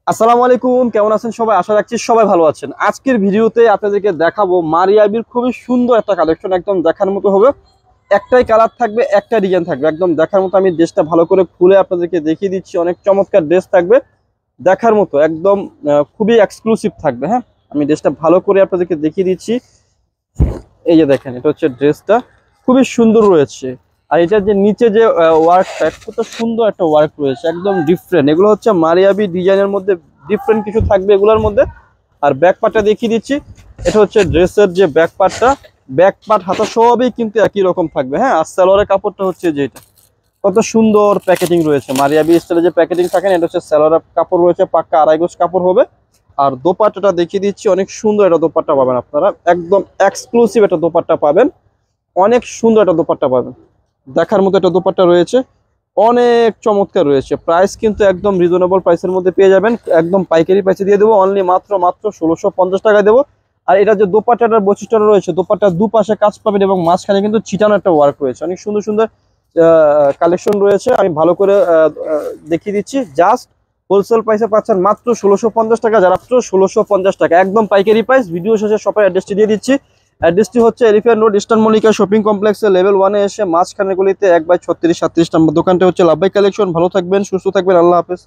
আসসালামু আলাইকুম, কেমন আছেন সবাই? আশা রাখছি সবাই ভালো আছেন। আজকের ভিডিওতে আপনাদেরকে দেখাবো মারিয়াবির খুবই সুন্দর একটা কালেকশন, একদম দেখার মতো হবে। একটাই কালার থাকবে, একটা ডিজাইন থাকবে, একদম দেখার মতো। আমি ড্রেসটা ভালো করে খুলে আপনাদেরকে দেখিয়ে দিচ্ছি। অনেক চমৎকার ড্রেস থাকবে, দেখার মতো, একদম খুবই এক্সক্লুসিভ থাকবে। হ্যাঁ, আমি ড্রেসটা ভালো করে আপনাদেরকে দেখিয়ে দিচ্ছি। এই যে দেখেন, এটা হচ্ছে ড্রেসটা, খুবই সুন্দর রয়েছে। আর এটার যে নিচে যে ওয়ার্কটা, কত সুন্দর একটা ওয়ার্ক রয়েছে, একদম ডিফারেন্ট। এগুলো হচ্ছে মারিয়াবি ডিজাইনের মধ্যে ডিফারেন্ট কিছু থাকবে এগুলোর মধ্যে। আর ব্যাক পার্টটা দেখিয়ে দিচ্ছি। এটা হচ্ছে ড্রেসের যে ব্যাক পার্টটা, ব্যাক পার্ট হাতা সবই কিন্তু একই রকম থাকবে। হ্যাঁ, আর সালোয়ারের কাপড়টা হচ্ছে যেটা, কত সুন্দর প্যাকেটিং রয়েছে। মারিয়াবি স্টাইলে যে প্যাকেটিং থাকে না, এটা হচ্ছে সালোয়ারের কাপড় রয়েছে, পাক্কা আড়াই গজ কাপড় হবে। আর দোপাট্টাটা দেখিয়ে দিচ্ছি, অনেক সুন্দর একটা দোপাট্টা পাবেন আপনারা, একদম এক্সক্লুসিভ একটা দোপাট্টা পাবেন। অনেক সুন্দর একটা দোপাট্টা পাবেন, দেখার মতো একটা দোপাট্টা রয়েছে, অনেক চমৎকার রয়েছে। প্রাইস কিন্তু একদম রিজনেবল প্রাইসের মধ্যে পেয়ে যাবেন, একদম পাইকারি প্রাইসে দিয়ে দেবো। অনলি মাত্র 1650 টাকায় দেবো। আর এটা যে দোপাট্টাটার বৈশিষ্ট্য রয়েছে, দোপাট্টার দুপাশে কাজ পাবেন এবং মাঝখানে কিন্তু ছিটানো একটা ওয়ার্ক রয়েছে। অনেক সুন্দর সুন্দর কালেকশন রয়েছে, আমি ভালো করে দেখিয়ে দিচ্ছি। জাস্ট হোলসেল প্রাইসে পাচ্ছেন মাত্র 1650 টাকা। যারা মাত্র 1650 টাকা, একদম পাইকারি প্রাইস। ভিডিও শেষে শপের অ্যাড্রেসটি দিয়ে দিচ্ছি। অ্যাড্রেসটি হচ্ছে elephant road, eastern Mallika shopping কমপ্লেক্সে লেভেল 1-এ এসে মাঝখানের গলিতে 1/36-37 নম্বর দোকানটা হচ্ছে লাভবাই কালেকশন। ভালো থাকবেন, সুস্থ থাকবেন, আল্লাহ হাফেজ।